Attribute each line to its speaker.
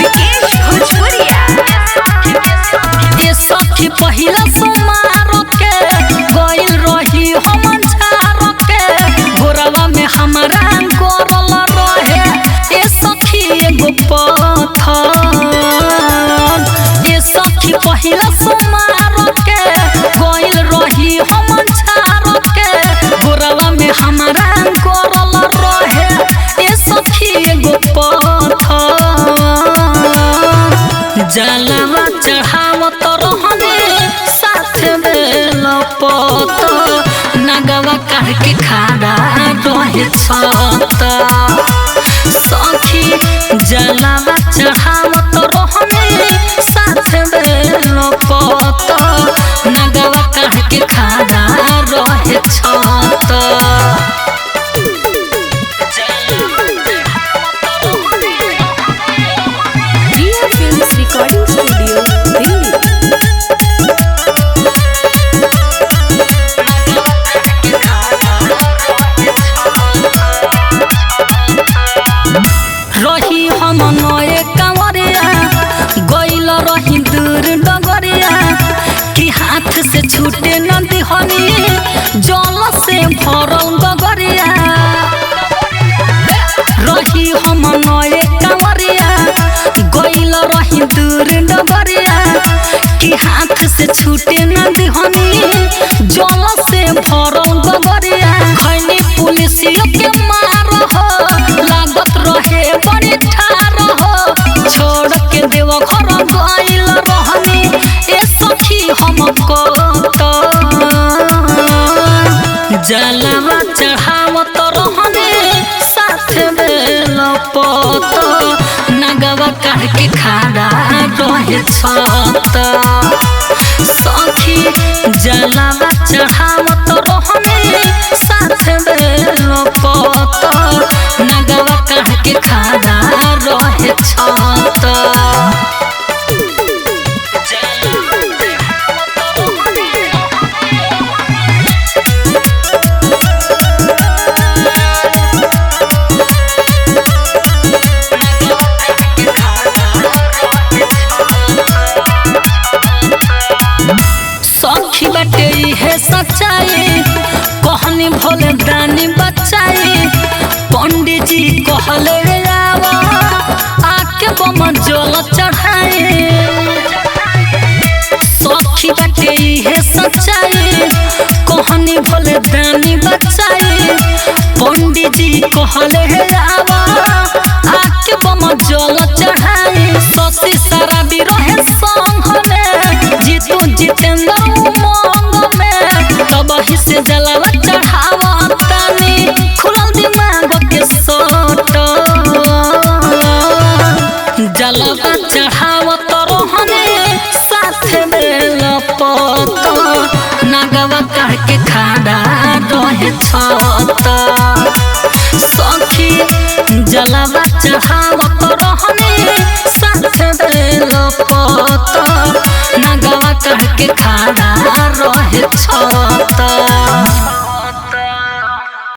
Speaker 1: विकेश भोजपुरिया।
Speaker 2: ये सखी पहिला सुमार के गइल रही हम झार के गोरवा में हमरा गोरल रहे ये सखी एगो पत्थर। ये सखी पहिला सुमार के गइल रही हम झार के गोरवा में हमरा गोरल रहे ये सखी एगो पत्थर। जलवा चढ़ावत रहने साथ में लपत नगवा काढ़ के खड़ा रहे छत। सखी जलवा चढ़ावत रहने साथ में लपत नगवा काढ़ के खड़ा रहे छत।
Speaker 1: Recording studio Delhi.
Speaker 2: रही हम नए कंवरिया गइल रही दूर डगरिया कि हाथ से छूटे न दिहनी जल से भरल गगरिया। रही हम नए कंवरिया गइल रही दूर डगरिया कि हाथ से छूटे न दिहनी जल से भरल गगरिया। खैनी पुलिसिया के मार हो लागत रहे बड़ी ठार हो छोड़ के देव घर गइल रहनी ए सखी हमको तो जलवा चढ़ावत रहने साथ में लपत नगवा काढ़ के खड़ा रहे छत। सखी जलवा चढ़ावत रहने साथ में लपत नगवा काढ़ के खड़ा रहे छत। सखी बाटे है सच्चाई कहनी भोले दानी बचाई पंडित जी कहले आवा आके बम जल चढ़ाए। सखी बाटे है सच्चाई कहनी भोले दानी बचाई पंडित जी कहले आवा आके बम जल चढ़ाए। शशि शराबी रहे संग में जीतू जितेंद्र उमंग में तब ही से जलवा चढ़ावा तानी खुलल दिमाग के सोट। जलवा चढ़ावत रहने साथ में लपत नगवा काढ़ के खड़ा रहे छत। सखी जलवा चढ़ावत रहने साथ में लपत नगवा काढ़ के खड़ा रहे छत।